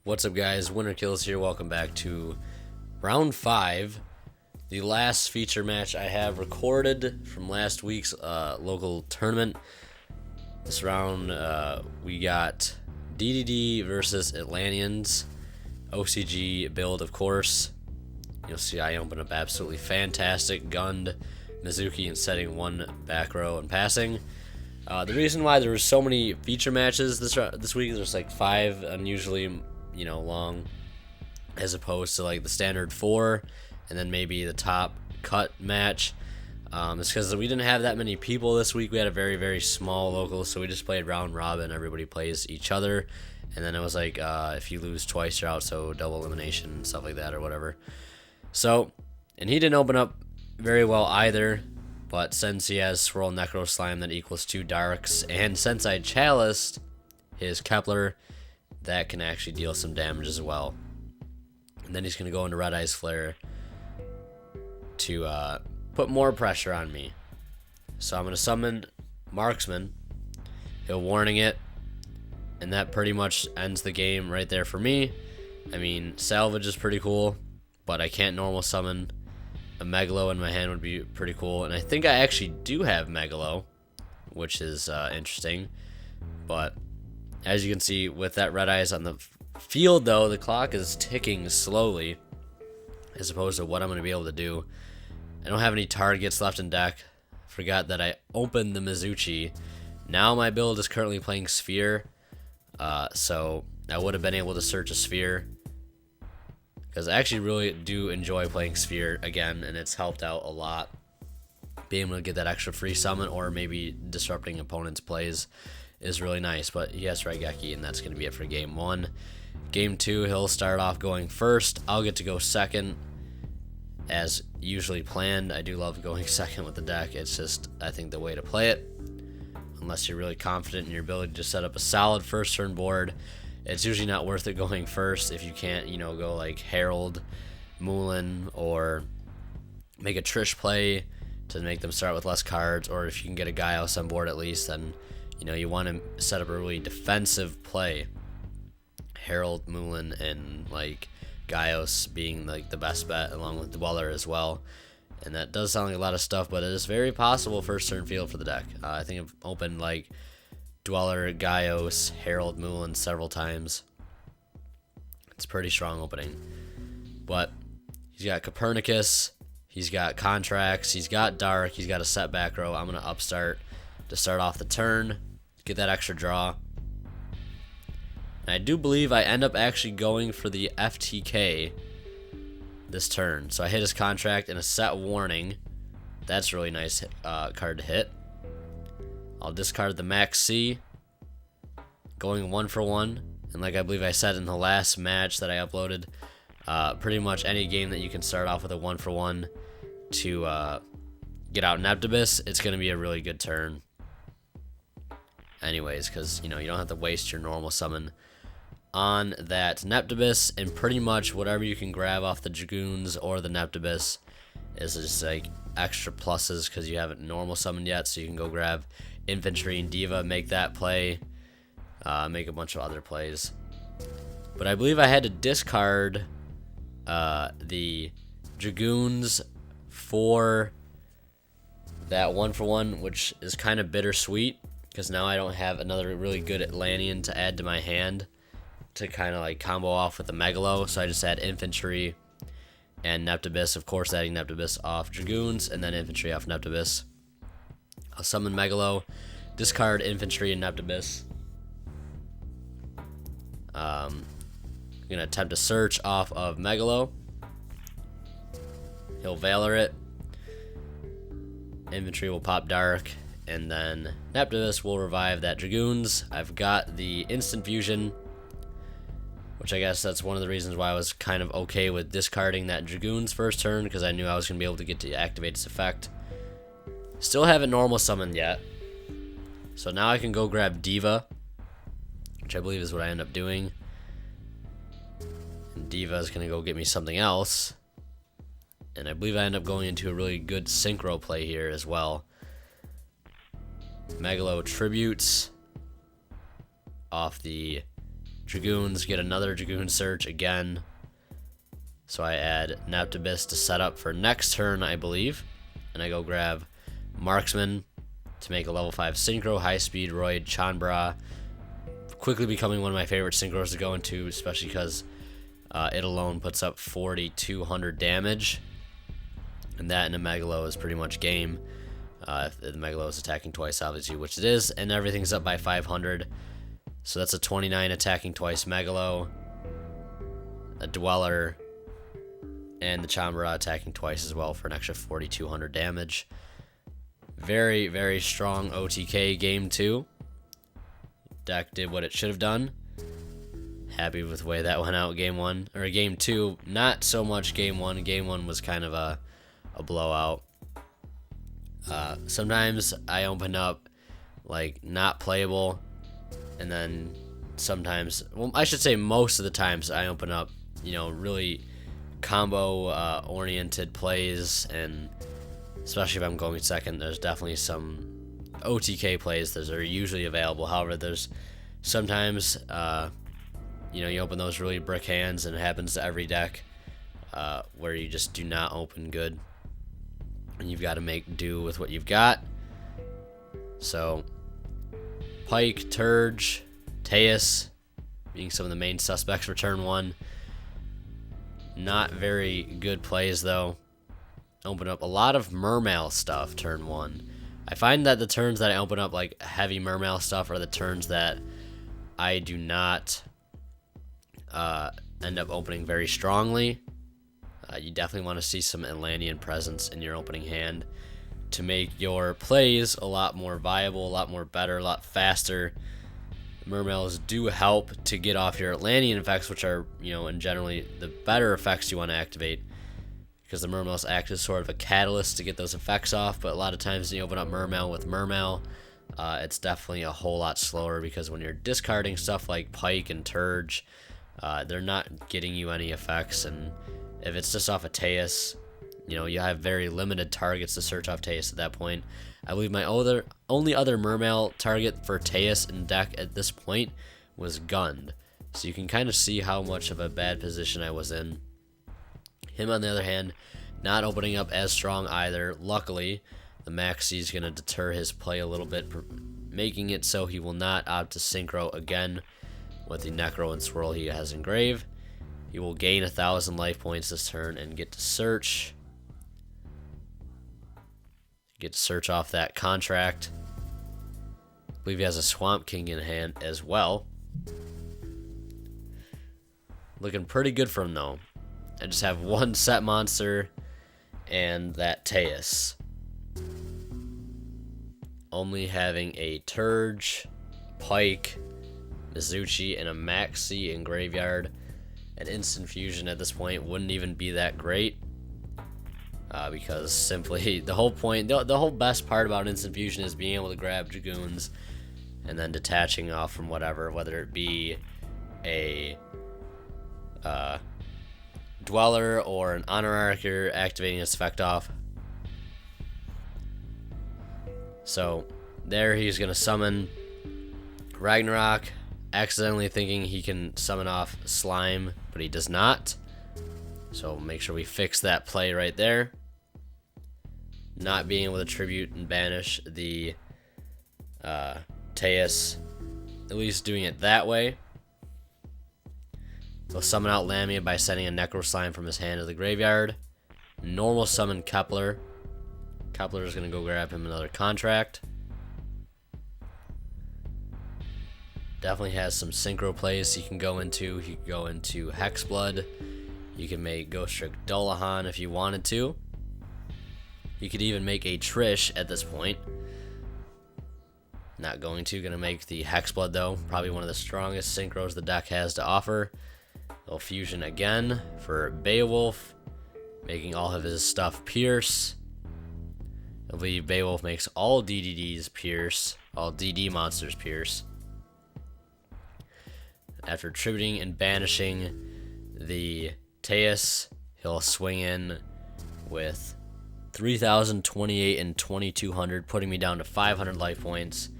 What's up, guys? Winter Kills here. Welcome back to round 5, the last feature match I have recorded from last week's local tournament. This round we got DDD versus Atlanteans, OCG build, of course. You'll see I open up absolutely fantastic, gunned Mizuki and setting one back row and passing. The reason why there were so many feature matches this week, there's like 5 unusually long, as opposed to like the standard 4 and then maybe the top cut match. It's because we didn't have that many people this week. We had a very, very small local, so we just played round robin. Everybody plays each other, and then it was like if you lose twice, you're out, so double elimination and stuff like that or whatever. So, and he didn't open up very well either, but since he has Swirl Necro Slime that equals 2 Darks, and since I chaliced his Kepler, that can actually deal some damage as well. And then he's going to go into Red Eyes Flare to put more pressure on me. So I'm going to summon Marksman. He'll Warning it, and that pretty much ends the game right there for me. I mean, Salvage is pretty cool, but I can't normal summon. A Megalo in my hand would be pretty cool, and I think I actually do have Megalo, which is interesting. But as you can see with that Red Eyes on the field, though, the clock is ticking slowly as opposed to what I'm going to be able to do. I don't have any targets left in deck. Forgot that I opened the Mizuchi. Now my build is currently playing Sphere, so I would have been able to search a Sphere, because I actually really do enjoy playing Sphere again, and it's helped out a lot. Being able to get that extra free summon or maybe disrupting opponents' plays is really nice. But he has Raigeki, and that's going to be it for game 1. Game 2, he'll start off going first. I'll get to go second, as usually planned. I do love going second with the deck. It's just, I think, the way to play it. Unless you're really confident in your ability to set up a solid first turn board, it's usually not worth it going first if you can't, go like Herald, Moulin, or make a Trish play to make them start with less cards, or if you can get a Gaios on board at least, then you want to set up a really defensive play. Herald, Moulin, and like Gaios being like the best bet, along with Dweller as well. And that does sound like a lot of stuff, but it is very possible first turn field for the deck. I think I've opened like Dweller, Gaios, Herald, Moulin several times. It's a pretty strong opening. But he's got Copernicus, he's got Contracts, he's got Dark, he's got a set back row. I'm going to upstart to start off the turn, get that extra draw. And I do believe I end up actually going for the FTK this turn. So I hit his Contract and a set Warning. That's a really nice card to hit. I'll discard the Max C, going 1 for 1. And like I believe I said in the last match that I uploaded, pretty much any game that you can start off with a 1 for 1 to get out Neptibus, it's going to be a really good turn. Anyways, because you don't have to waste your normal summon on that Neptibus, and pretty much whatever you can grab off the Dragoons or the Neptibus is just like extra pluses, because you haven't normal summoned yet, so you can go grab Infantry and Diva, make that play, make a bunch of other plays. But I believe I had to discard the Dragoons for that 1 for 1, which is kind of bittersweet, because now I don't have another really good Atlantean to add to my hand to kind of like combo off with the Megalo. So I just had Infantry and Neptibus, of course adding Neptibus off Dragoons, and then Infantry off Neptibus. I'll summon Megalo, discard Infantry and Neptibus. I'm going to attempt a search off of Megalo. He'll Valor it. Infantry will pop Dark, and then Neptibus will revive that Dragoons. I've got the Instant Fusion, which I guess that's one of the reasons why I was kind of okay with discarding that Dragoons first turn, because I knew I was going to be able to get to activate its effect. Still haven't normal summoned yet, so now I can go grab Diva, which I believe is what I end up doing. And Diva is going to go get me something else. And I believe I end up going into a really good synchro play here as well. Megalo Tributes off the Dragoons get another Dragoon search again. So I add Neptibus to set up for next turn, I believe. And I go grab Marksman to make a level 5 Synchro, High Speed, Royd, Chanbra. Quickly becoming one of my favorite Synchros to go into, especially because it alone puts up 4,200 damage. And that in a Megalo is pretty much game. If the Megalo is attacking twice, obviously, which it is. And everything's up by 500. So that's a 29 attacking twice Megalo. A Dweller. And the Chambara attacking twice as well for an extra 4,200 damage. Very, very strong OTK game 2. Deck did what it should have done. Happy with the way that went out game 1. Or game 2, not so much game 1. Game 1 was kind of a blowout. Sometimes I open up like not playable. And then sometimes, well, I should say most of the times I open up, you know, really combo oriented plays, and especially if I'm going second, there's definitely some OTK plays that are usually available. However, there's sometimes you know, you open those really brick hands, and it happens to every deck where you just do not open good, and you've got to make do with what you've got. So Pike, Turge, Teus being some of the main suspects for turn 1. Not very good plays, though. Open up a lot of Mermail stuff turn 1. I find that the turns that I open up like heavy Mermail stuff are the turns that I do not end up opening very strongly. You definitely want to see some Atlantean presence in your opening hand to make your plays a lot more viable, a lot more better, a lot faster. Mermails do help to get off your Atlantean effects, which are, you know, and generally the better effects you want to activate, because the Mermails act as sort of a catalyst to get those effects off. But a lot of times when you open up Mermail with Mermail, it's definitely a whole lot slower, because when you're discarding stuff like Pike and Turge, they're not getting you any effects. And if it's just off a Teus, you know, you have very limited targets to search off Teus at that point. I believe my only other Mermail target for Teus in deck at this point was Gund. So you can kind of see how much of a bad position I was in. Him, on the other hand, not opening up as strong either. Luckily, the Maxi is going to deter his play a little bit, making it so he will not opt to Synchro again with the Necro and Swirl he has engraved. He will gain 1,000 life points this turn and get to search. Get to search off that contract. I believe he has a Swamp King in hand as well. Looking pretty good for him, though. I just have one set monster and that Teus. Only having a Turge, Pike, Mizuchi, and a Maxi in graveyard. An instant fusion at this point wouldn't even be that great. Because simply the whole point, the whole best part about instant fusion is being able to grab Dragoons and then detaching off from whatever, whether it be a Dweller or an Honor Archer activating its effect off. So there he's going to summon Ragnarok, accidentally thinking he can summon off Slime, but he does not. So make sure we fix that play right there. Not being able to tribute and banish the Teus, at least doing it that way. He'll summon out Lamia by sending a Necro Slime from his hand to the graveyard. Normal summon Kepler. Kepler is going to go grab him another contract. Definitely has some synchro plays he can go into. He can go into Hexblood. You can make Ghost Trick Dullahan if you wanted to. You could even make a Trish at this point. Not going to. Going to make the Hexblood, though. Probably one of the strongest synchros the deck has to offer. Little fusion again for Beowulf, making all of his stuff pierce. I believe Beowulf makes all DDDs pierce. All DD monsters pierce. After tributing and banishing the Teus, he'll swing in with 3,028 and 2,200, putting me down to 500 life points.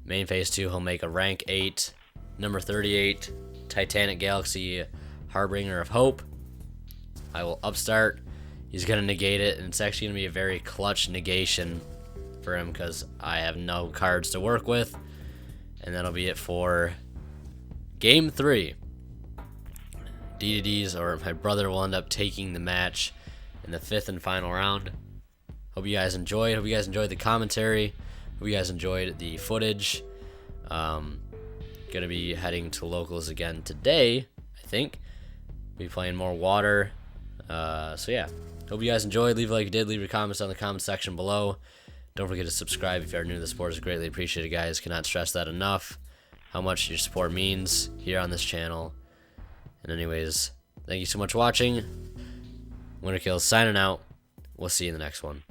Main phase 2, he'll make a rank 8, number 38, Titanic Galaxy Harbinger of Hope. I will upstart. He's going to negate it, and it's actually going to be a very clutch negation for him because I have no cards to work with. And that'll be it for Game 3. DDDs, or my brother, will end up taking the match in the 5th and final round. Hope you guys enjoyed. Hope you guys enjoyed the commentary. Hope you guys enjoyed the footage. Gonna be heading to locals again today, I think. Be playing more water. So yeah. Hope you guys enjoyed. Leave a like if you did. Leave your comments down in the comment section below. Don't forget to subscribe if you are new to the sport. It's greatly appreciated, guys. Cannot stress that enough. How much your support means here on this channel. And anyways, thank you so much for watching. Winter Kills signing out. We'll see you in the next one.